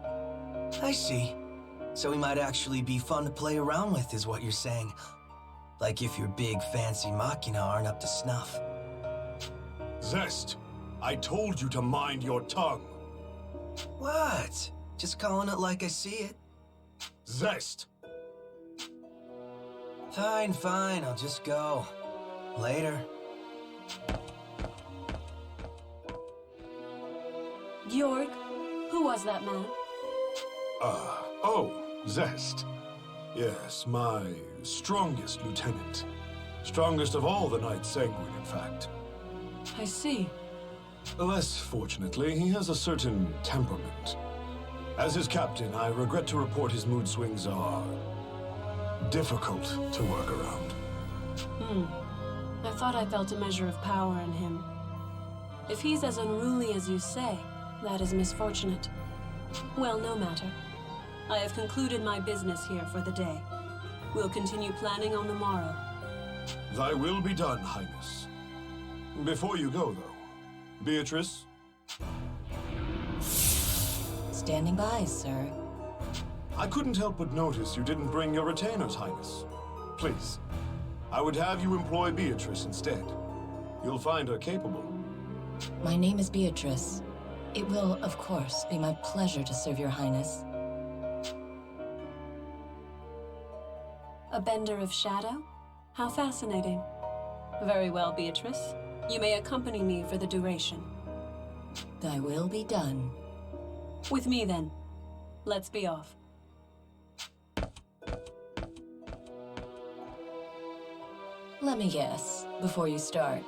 I see. So he might actually be fun to play around with, is what you're saying. Like if your big fancy machina aren't up to snuff. Zest, I told you to mind your tongue. What? Just calling it like I see it? Zest! Fine, I'll just go. Later. Georg, who was that man? Zest. Yes, my strongest lieutenant. Strongest of all the Knights Sanguine, in fact. I see. Less fortunately, he has a certain temperament. As his captain, I regret to report his mood swings are difficult to work around. I thought I felt a measure of power in him. If he's as unruly as you say, that is misfortunate. Well, no matter. I have concluded my business here for the day. We'll continue planning on the morrow. Thy will be done, Highness. Before you go, though, Beatrice? Standing by, sir. I couldn't help but notice you didn't bring your retainers, Highness. Please, I would have you employ Beatrice instead. You'll find her capable. My name is Beatrice. It will, of course, be my pleasure to serve your highness. A bender of shadow? How fascinating. Very well, Beatrice. You may accompany me for the duration. Thy will be done. With me, then. Let's be off. Let me guess, before you start.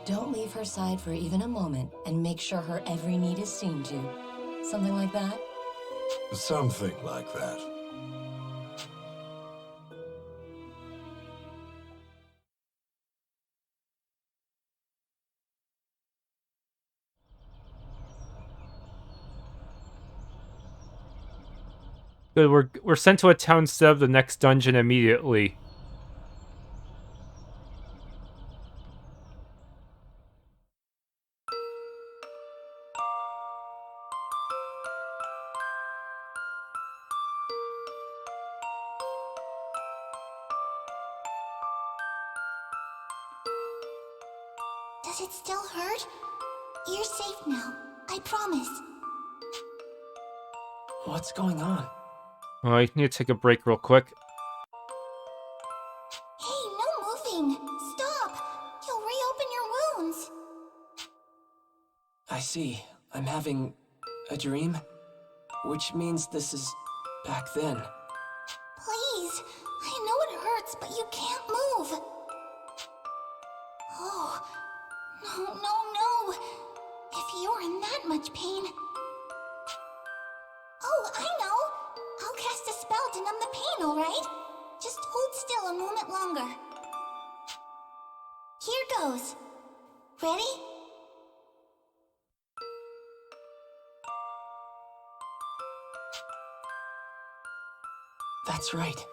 Don't leave her side for even a moment, and make sure her every need is seen to. Something like that? Something like that. Good, we're sent to a town instead of the next dungeon immediately. Does it still hurt? You're safe now. I promise. What's going on? Oh, I need to take a break real quick. Hey, no moving! Stop! You'll reopen your wounds! I see. I'm having a dream, which means this is back then. Please! I know it hurts, but you can't move! Oh, no. If you're in that much pain... Oh, I know! I'll cast a spell to numb the pain, alright? Just hold still a moment longer. Here goes. Ready? That's right.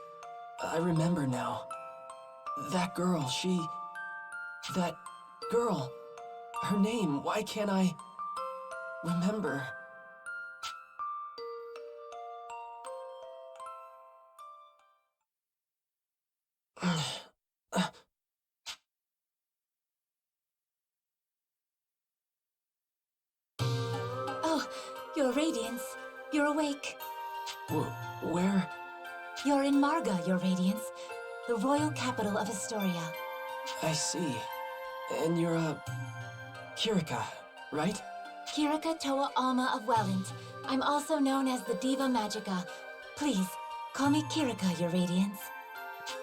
I remember now. That girl, that girl. Her name, why can't I remember? Oh, your radiance. You're awake. Where? You're in Marga, your radiance. The royal capital of Astoria. I see. And you're a... Kirika, right? Kirika Toa Alma of Welland. I'm also known as the Diva Magica. Please, call me Kirika, your radiance.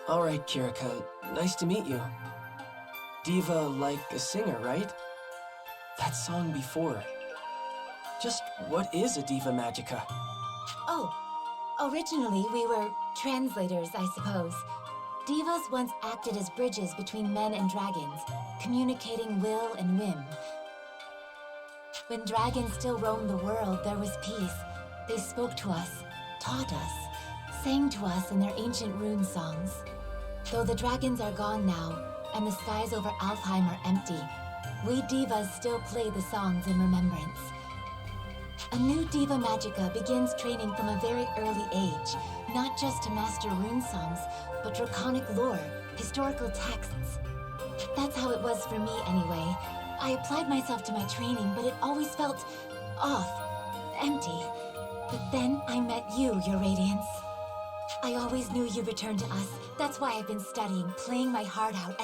Alright, Kirika. Nice to meet you. Diva like a singer, right? That song before. Just what is a Diva Magica? Oh, originally we were translators, I suppose. Divas once acted as bridges between men and dragons, communicating will and whim. When dragons still roamed the world, there was peace. They spoke to us, taught us, sang to us in their ancient rune songs. Though the dragons are gone now, and the skies over Alfheim are empty, we divas still play the songs in remembrance. A new Diva Magica begins training from a very early age, not just to master rune songs, but draconic lore, historical texts. That's how it was for me anyway. I applied myself to my training, but it always felt off, empty. But then I met you, your radiance. I always knew you'd return to us. That's why I've been studying, playing my heart out,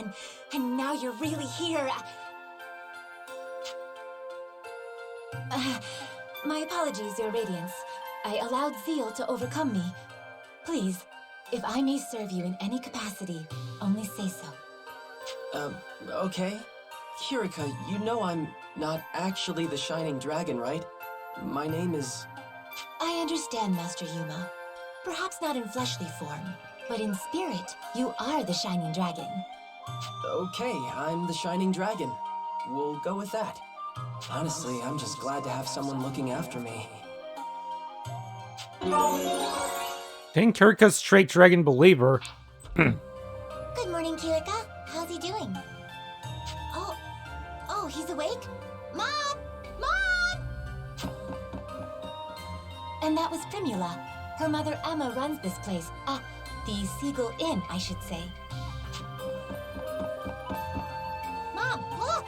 and now you're really here. My apologies, your radiance. I allowed zeal to overcome me. Please, if I may serve you in any capacity, only say so. Okay. Kirika, you know I'm not actually the Shining Dragon, right? My name is... I understand, Master Yuma. Perhaps not in fleshly form, but in spirit, you are the Shining Dragon. Okay, I'm the Shining Dragon. We'll go with that. Honestly, I'm just glad to have someone looking after me. King Kirika's straight dragon believer. Good morning, Kirika. How's he doing? Oh, he's awake? Mom! Mom! And that was Primula. Her mother Emma runs this place. The Seagull Inn, I should say. Mom, look!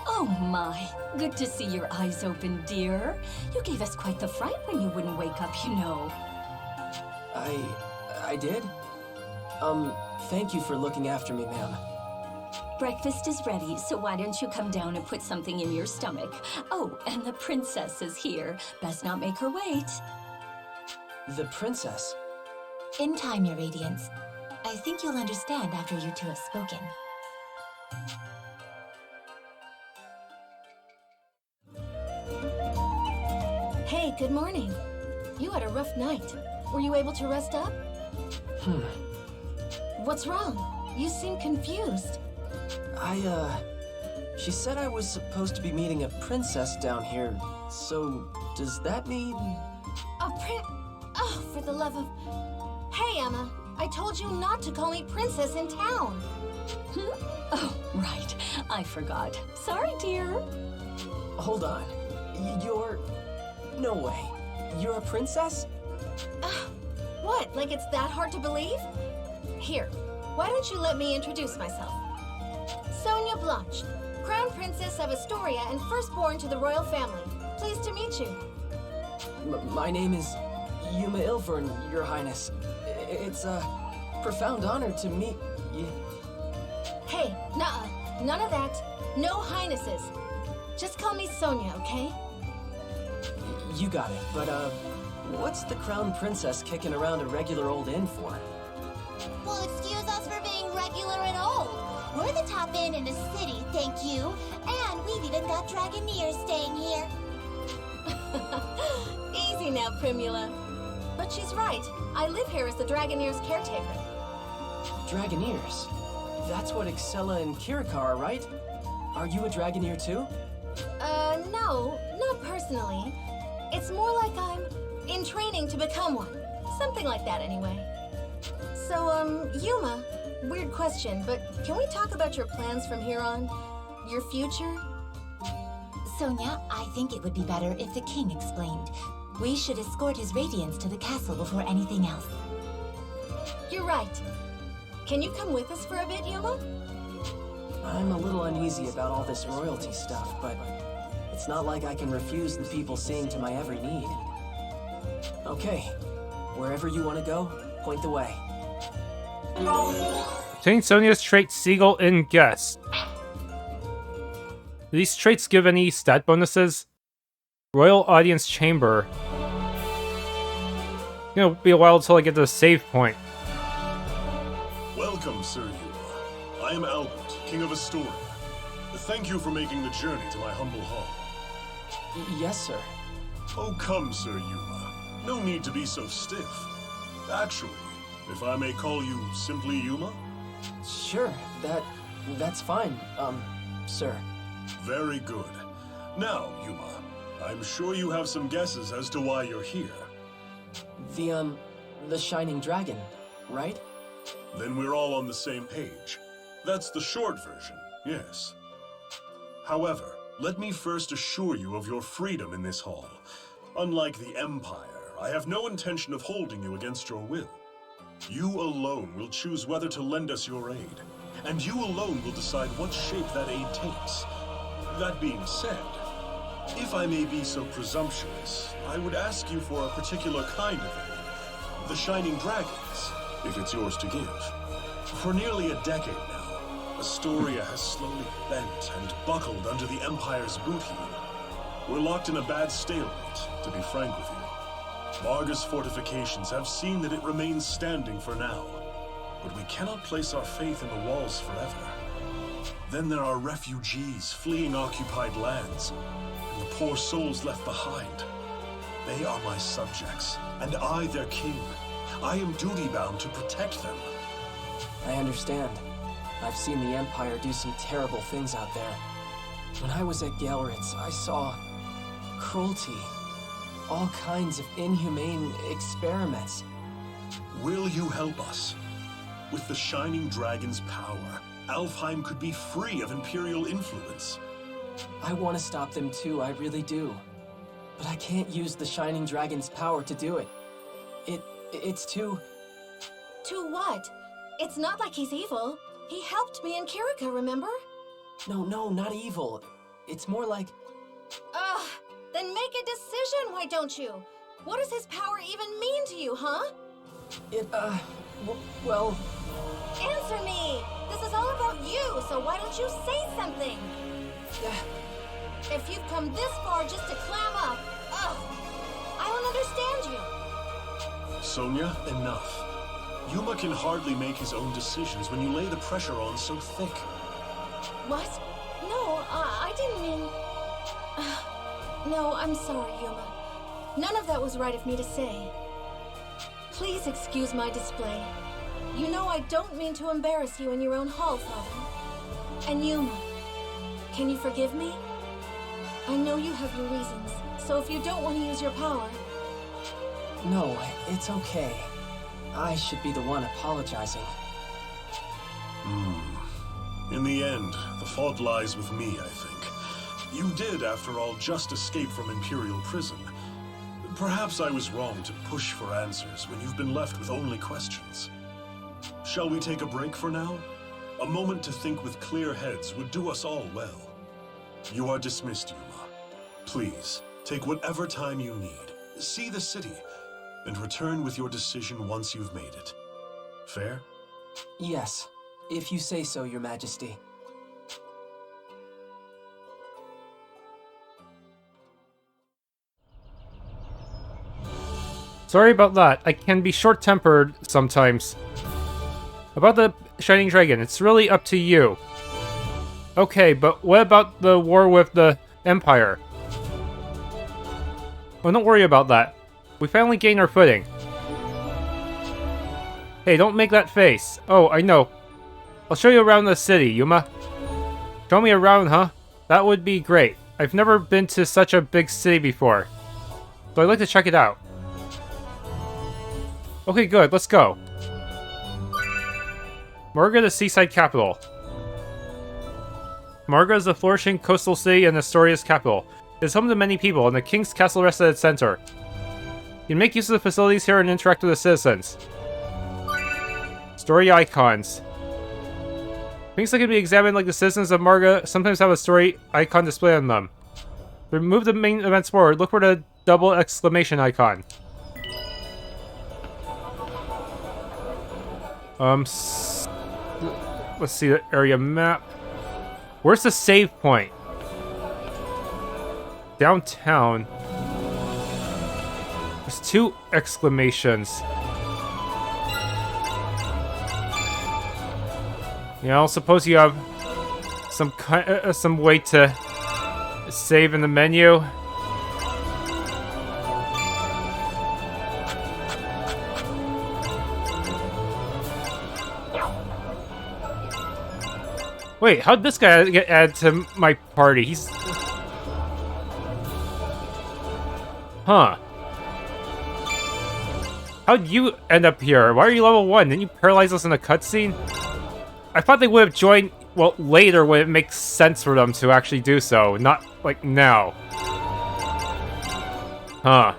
Oh my, good to see your eyes open, dear. You gave us quite the fright when you wouldn't wake up, you know. I did? Thank you for looking after me, ma'am. Breakfast is ready, so why don't you come down and put something in your stomach? Oh, and the princess is here. Best not make her wait. The princess? In time, Your Radiance. I think you'll understand after you two have spoken. Hey, good morning. You had a rough night. Were you able to rest up? What's wrong? You seem confused. She said I was supposed to be meeting a princess down here, so does that mean... Oh, for the love of... Hey, Emma, I told you not to call me princess in town. Oh, right. I forgot. Sorry, dear. Hold on. You're... No way. You're a princess? What, like it's that hard to believe? Here, why don't you let me introduce myself? Sonia Blanche, Crown Princess of Astoria and firstborn to the royal family. Pleased to meet you. My name is Yuma Ilvern, Your Highness. It's a profound honor to meet you. Hey, none of that. No highnesses. Just call me Sonia, okay? You got it, but what's the Crown Princess kicking around a regular old inn for? Well, excuse us for being regular at all. We're the top inn in the city, thank you. And we've even got Dragoneers staying here. Easy now, Primula. But she's right. I live here as the Dragoneers' caretaker. Dragoneers? That's what Excella and Kirika are, right? Are you a Dragoneer too? No, not personally. It's more like I'm in training to become one. Something like that, anyway. So, Yuma, weird question, but can we talk about your plans from here on? Your future? Sonia, I think it would be better if the king explained. We should escort his radiance to the castle before anything else. You're right. Can you come with us for a bit, Yuma? I'm a little uneasy about all this royalty stuff, but it's not like I can refuse the people seeing to my every need. Okay, wherever you want to go, point the way. Obtain Sonia's trait Seagull in Guess. Do these traits give any stat bonuses? Royal Audience Chamber. It'll be a while until I get to the save point. Welcome, Sir Yuma. I am Albert, King of Astoria. Thank you for making the journey to my humble hall. Yes, sir. Oh, come, Sir Yuma. No need to be so stiff. Actually, if I may call you simply Yuma? Sure, that's fine, sir. Very good. Now, Yuma, I'm sure you have some guesses as to why you're here. The Shining Dragon, right? Then we're all on the same page. That's the short version, yes. However, let me first assure you of your freedom in this hall. Unlike the Empire, I have no intention of holding you against your will. You alone will choose whether to lend us your aid, and you alone will decide what shape that aid takes. That being said, if I may be so presumptuous, I would ask you for a particular kind of aid. The Shining Dragons, if it's yours to give. For nearly a decade now, Astoria has slowly bent and buckled under the Empire's boot heel. We're locked in a bad stalemate, to be frank with you. Marga's fortifications have seen that it remains standing for now, but we cannot place our faith in the walls forever. Then there are refugees fleeing occupied lands, and the poor souls left behind. They are my subjects, and I their king. I am duty-bound to protect them. I understand. I've seen the Empire do some terrible things out there. When I was at Gaelritz, I saw cruelty. All kinds of inhumane experiments. Will you help us? With the Shining Dragon's power, Alfheim could be free of Imperial influence. I want to stop them too, I really do. But I can't use the Shining Dragon's power to do it. It's too... To what? It's not like he's evil. He helped me in Kirika, remember? No, not evil. It's more like... Ugh, then make a decision, why don't you? What does his power even mean to you, huh? Well... Answer me! This is all about you, so why don't you say something? If you've come this far just to clam up, I don't understand you. Sonia, enough. Yuma can hardly make his own decisions when you lay the pressure on so thick. What? No, I didn't mean... No, I'm sorry, Yuma. None of that was right of me to say. Please excuse my display. You know I don't mean to embarrass you in your own hall, Father. And Yuma, can you forgive me? I know you have your reasons, so if you don't want to use your power... No, it's okay. I should be the one apologizing. In the end, the fault lies with me, I think. You did, after all, just escape from Imperial Prison. Perhaps I was wrong to push for answers when you've been left with only questions. Shall we take a break for now? A moment to think with clear heads would do us all well. You are dismissed, Yuma. Please, take whatever time you need. See the city, and return with your decision once you've made it. Fair? Yes, if you say so, Your Majesty. Sorry about that. I can be short-tempered sometimes. About the Shining Dragon, it's really up to you. Okay, but what about the war with the Empire? Well, don't worry about that. We finally gained our footing. Hey, don't make that face. Oh, I know. I'll show you around the city, Yuma. Show me around, huh? That would be great. I've never been to such a big city before, so I'd like to check it out. Okay, good. Let's go. Marga, the seaside capital. Marga is a flourishing coastal city and Astoria's capital. It is home to many people, and the King's Castle rests at its center. You can make use of the facilities here and interact with the citizens. Story icons. Things that can be examined like the citizens of Marga sometimes have a story icon display on them. To move the main events forward, look for the double exclamation icon. Let's see the area map. Where's the save point? Downtown. There's 2 exclamations. Yeah, I suppose you have some way to save in the menu. Wait, how'd this guy get added to my party? He's... Huh. How'd you end up here? Why are you level 1? Didn't you paralyze us in a cutscene? I thought they would have joined, well, later when it makes sense for them to actually do so, not, like, now. Huh.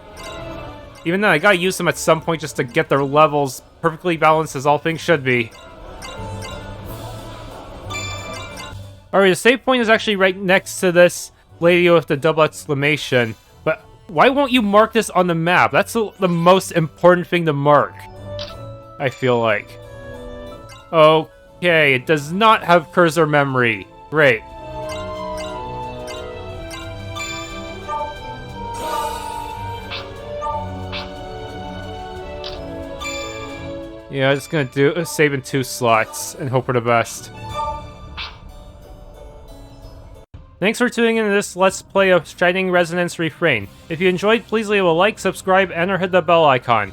Even then, I gotta use them at some point just to get their levels perfectly balanced as all things should be. Alright, the save point is actually right next to this lady with the double exclamation, but why won't you mark this on the map? That's the most important thing to mark, I feel like. Okay, it does not have cursor memory. Great. Yeah, I'm just gonna do a save in 2 slots and hope for the best. Thanks for tuning in to this Let's Play of Shining Resonance Refrain. If you enjoyed, please leave a like, subscribe, and or hit the bell icon.